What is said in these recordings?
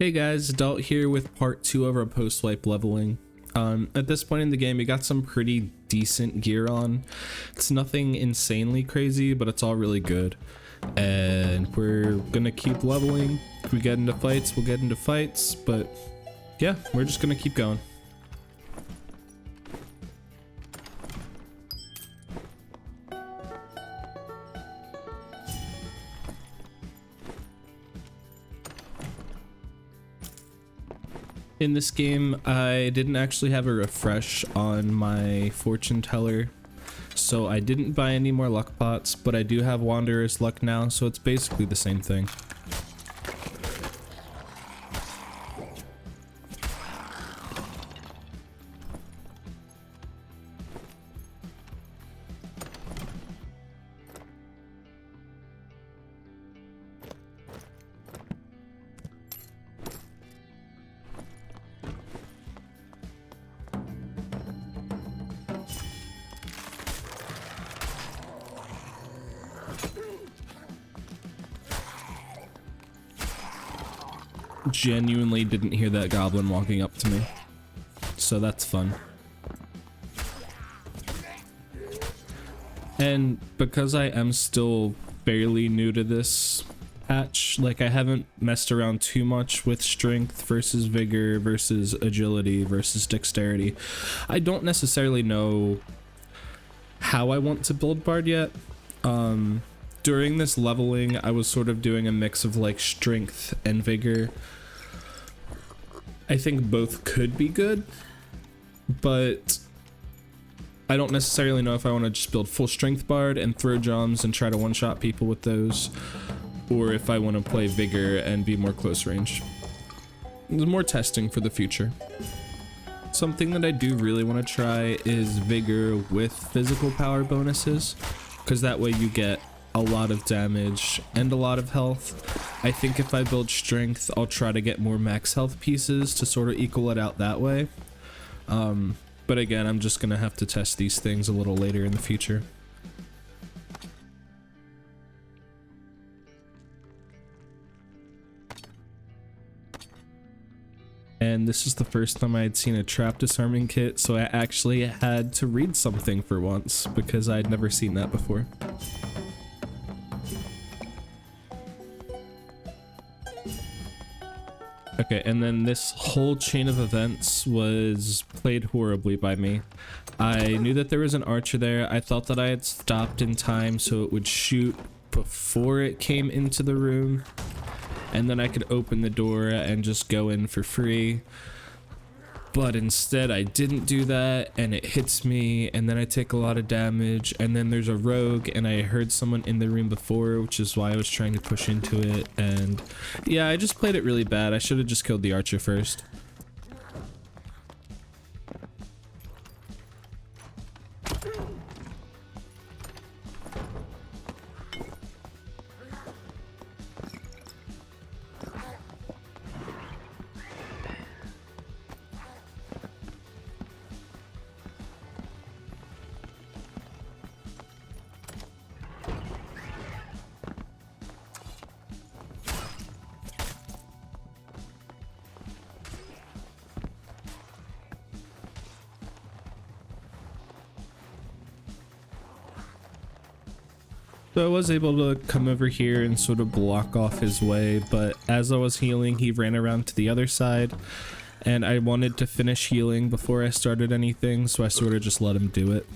Hey guys, Delt here with part 2 of our post-wipe leveling. At this point in the game, we got some pretty decent gear on. It's nothing insanely crazy, but it's all really good. And we're gonna keep leveling. If we get into fights, we'll get into fights, but yeah, we're just gonna keep going. In this game, I didn't actually have a refresh on my fortune teller, so I didn't buy any more luck pots, but I do have Wanderer's luck now, so it's basically the same thing. Genuinely didn't hear that goblin walking up to me, so that's fun. And because I am still fairly new to this patch, like I haven't messed around too much with strength versus vigor versus agility versus dexterity, I don't necessarily know how I want to build Bard yet. During this leveling, I was sort of doing a mix of like strength and vigor. I think both could be good, but I don't necessarily know if I want to just build full strength Bard and throw drums and try to one-shot people with those, or if I want to play vigor and be more close range. There's more testing for the future. Something that I do really want to try is vigor with physical power bonuses, because that way you get a lot of damage and a lot of health. I think if I build strength, I'll try to get more max health pieces to sort of equal it out that way. But again, I'm just gonna have to test these things a little later in the future. And this is the first time I had seen a trap disarming kit, so I actually had to read something for once because I'd never seen that before. Okay, and then this whole chain of events was played horribly by me. I knew that there was an archer there. I thought that I had stopped in time so it would shoot before it came into the room, and then I could open the door and just go in for free. But instead I didn't do that, and it hits me, and then I take a lot of damage, and then there's a rogue, and I heard someone in the room before, which is why I was trying to push into it. And yeah, I just played it really bad. I should have just killed the archer first. So I was able to come over here and sort of block off his way, but as I was healing, he ran around to the other side, and I wanted to finish healing before I started anything, so I sort of just let him do it.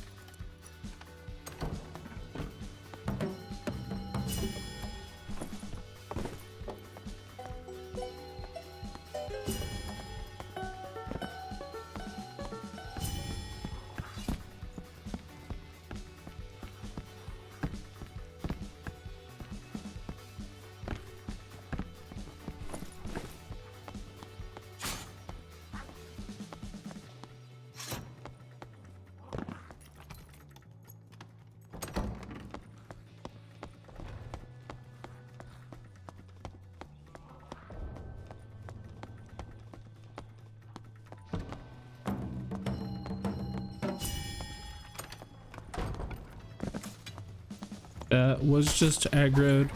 That was just aggroed,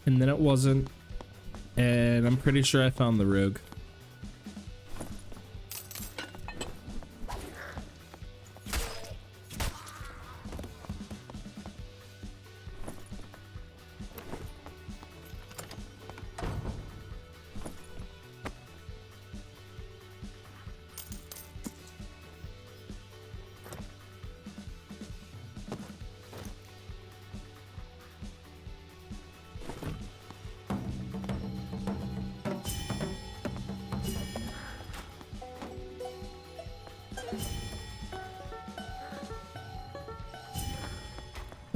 and then it wasn't, And I'm pretty sure I found the rogue.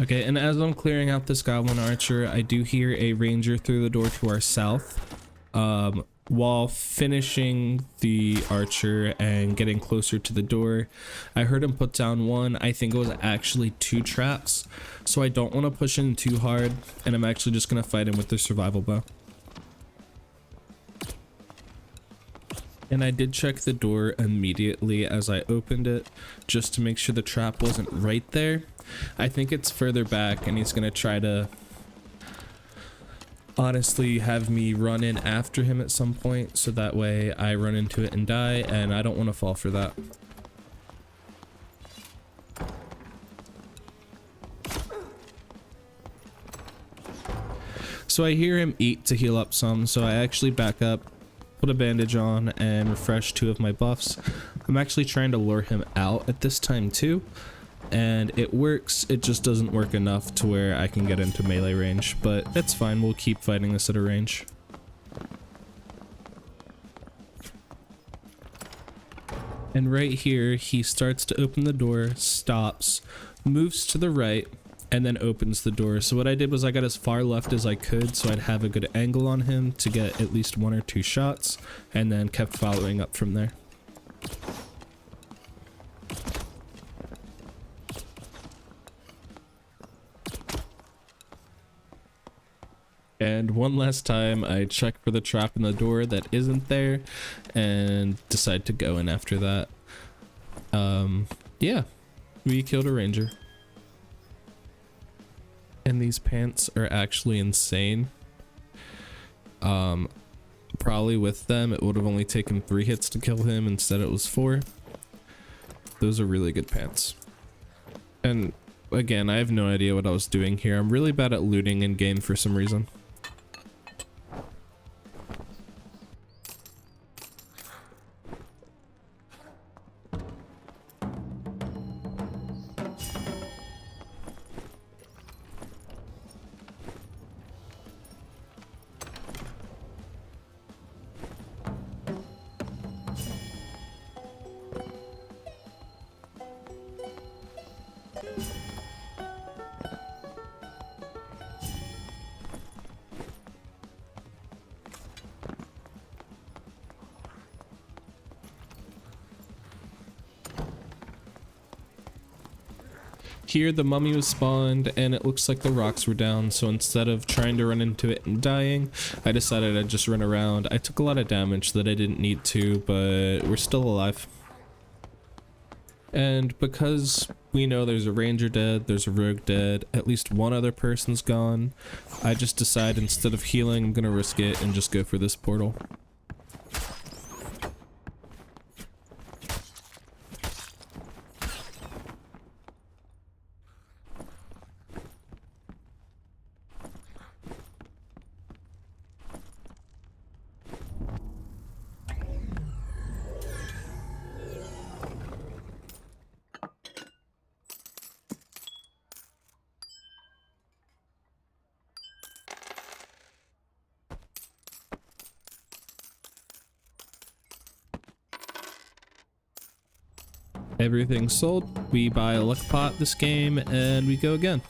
Okay, and as I'm clearing out this goblin archer, I do hear a ranger through the door to our south. While finishing the archer and getting closer to the door, I heard him put down one. I think it was actually 2 traps, so I don't want to push in too hard, and I'm actually just going to fight him with the survival bow. And I did check the door immediately as I opened it, just to make sure the trap wasn't right there. I think it's further back, and he's going to try to honestly have me run in after him at some point, so that way I run into it and die, and I don't want to fall for that. So I hear him eat to heal up some, so I actually back up, put a bandage on, and refresh 2 of my buffs. I'm actually trying to lure him out at this time too, and it works. It just doesn't work enough to where I can get into melee range, but it's fine. We'll keep fighting this at a range. And right here, he starts to open the door, stops, moves to the right, and then opens the door. So what I did was I got as far left as I could so I'd have a good angle on him to get at least 1 or 2 shots, and then kept following up from there. And one last time, I check for the trap in the door that isn't there, and decide to go in after that. Yeah, we killed a ranger. And these pants are actually insane. Probably with them, it would have only taken 3 hits to kill him, instead it was 4. Those are really good pants. And again, I have no idea what I was doing here. I'm really bad at looting in game for some reason. Here the mummy was spawned and it looks like the rocks were down, so instead of trying to run into it and dying, I decided I'd just run around. I took a lot of damage that I didn't need to, but we're still alive. And because we know there's a ranger dead, there's a rogue dead, at least 1 other person's gone, I just decide instead of healing, I'm gonna risk it and just go for this portal. Everything's sold. We buy a luck pot this game and we go again.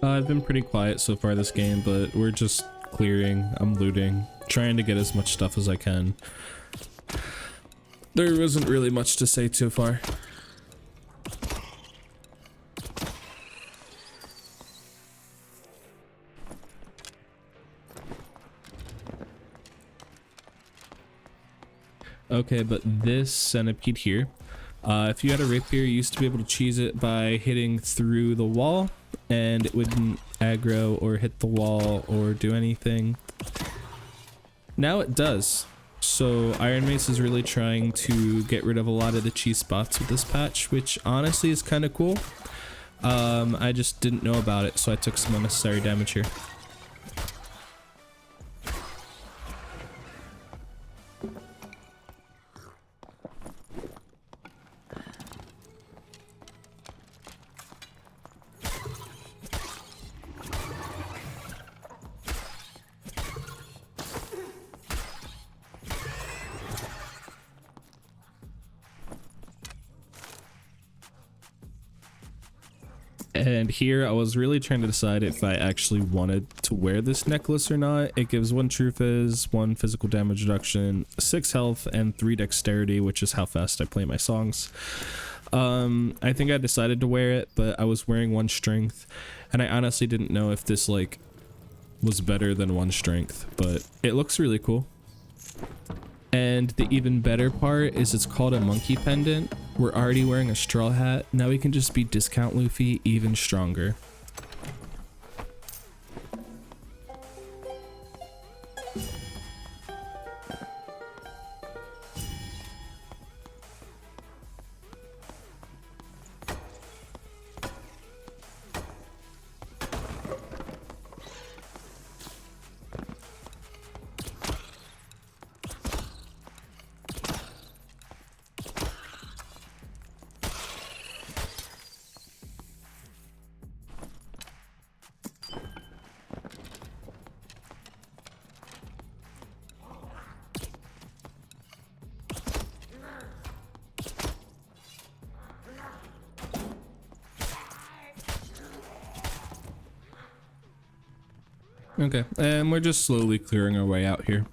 I've been pretty quiet so far this game, but we're just clearing, I'm looting, trying to get as much stuff as I can. There wasn't really much to say so far. Okay, but this centipede here, if you had a rapier, you used to be able to cheese it by hitting through the wall, and it wouldn't aggro or hit the wall or do anything. Now it does. So Iron Mace is really trying to get rid of a lot of the cheese spots with this patch, which honestly is kind of cool. I just didn't know about it, so I took some unnecessary damage here. And here I was really trying to decide if I actually wanted to wear this necklace or not. It gives 1 true fizz, 1 physical damage reduction, 6 health, and 3 dexterity, which is how fast I play my songs. I think I decided to wear it, but I was wearing 1 strength, and I honestly didn't know if this like was better than 1 strength, but it looks really cool. And the even better part is it's called a monkey pendant. We're already wearing a straw hat. Now we can just be discount Luffy even stronger. Okay, and we're just slowly clearing our way out here.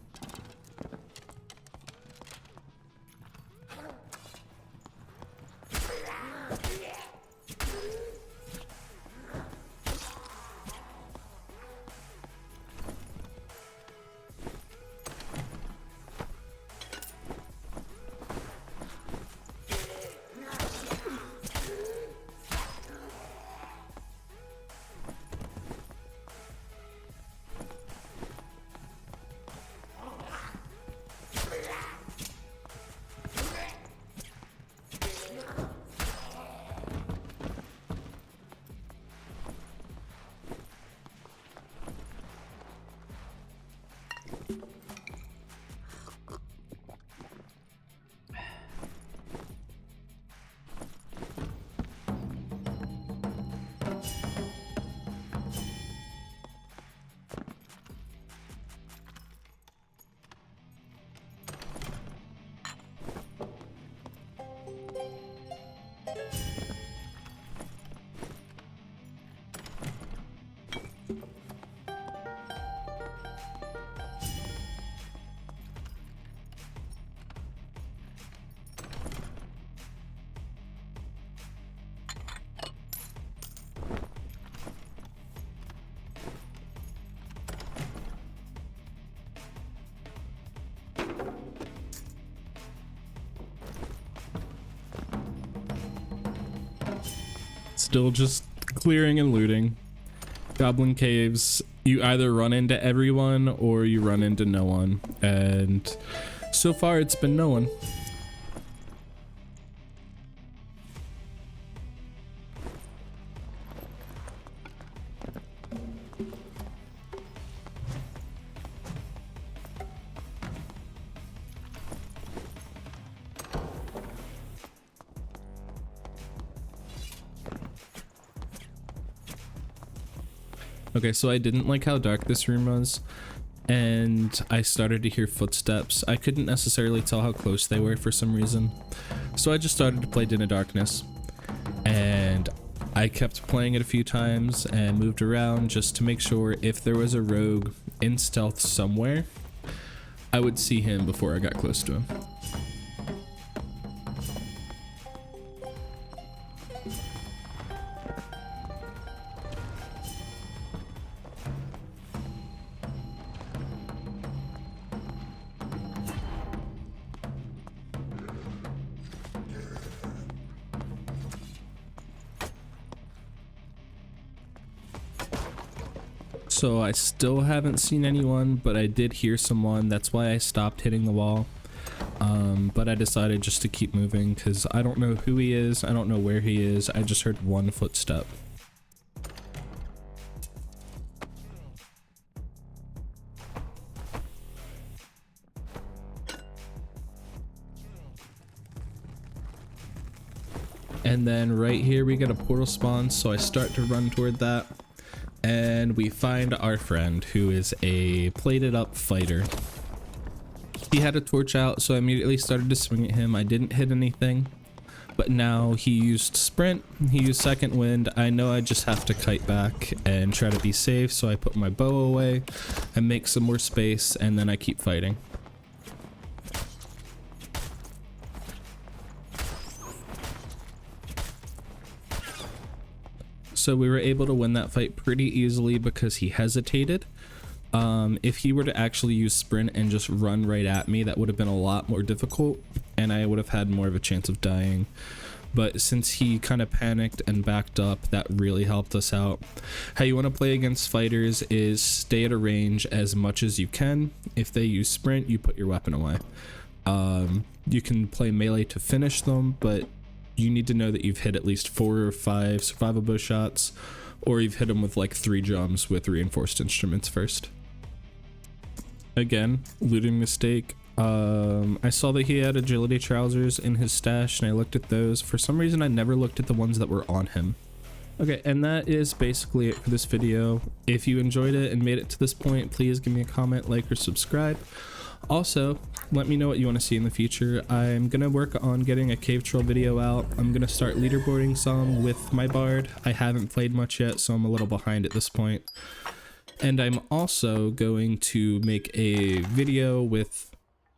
Still just clearing and looting. Goblin caves, you either run into everyone or you run into no one, and so far it's been no one. Okay, so I didn't like how dark this room was, and I started to hear footsteps. I couldn't necessarily tell how close they were for some reason, so I just started to play Din of Darkness, and I kept playing it a few times and moved around just to make sure if there was a rogue in stealth somewhere, I would see him before I got close to him. So I still haven't seen anyone, but I did hear someone. That's why I stopped hitting the wall. But I decided just to keep moving because I don't know who he is. I don't know where he is. I just heard one footstep. And then right here we get a portal spawn, so I start to run toward that. And we find our friend, who is a plated up fighter. He had a torch out, so I immediately started to swing at him. I didn't hit anything, but now he used sprint, he used second wind. I know I just have to kite back and try to be safe, so I put my bow away and make some more space, and then I keep fighting. So we were able to win that fight pretty easily because he hesitated. If he were to actually use sprint and just run right at me, that would have been a lot more difficult and I would have had more of a chance of dying. But since he kind of panicked and backed up, that really helped us out. How you want to play against fighters is stay at a range as much as you can. If they use sprint, you put your weapon away. You can play melee to finish them, but you need to know that you've hit at least 4 or 5 survivable shots, or you've hit them with like 3 jumps with reinforced instruments first. Again, looting mistake. I saw that he had agility trousers in his stash and I looked at those. For some reason I never looked at the ones that were on him. Okay, and that is basically it for this video. If you enjoyed it and made it to this point, please give me a comment, like, or subscribe. Also, let me know what you want to see in the future. I'm gonna work on getting a cave troll video out. I'm gonna start leaderboarding some with my bard. I haven't played much yet, so I'm a little behind at this point. And I'm also going to make a video with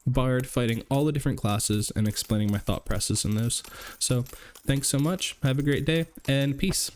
bard fighting all the different classes and explaining my thought process in those. So thanks so much, have a great day, and peace.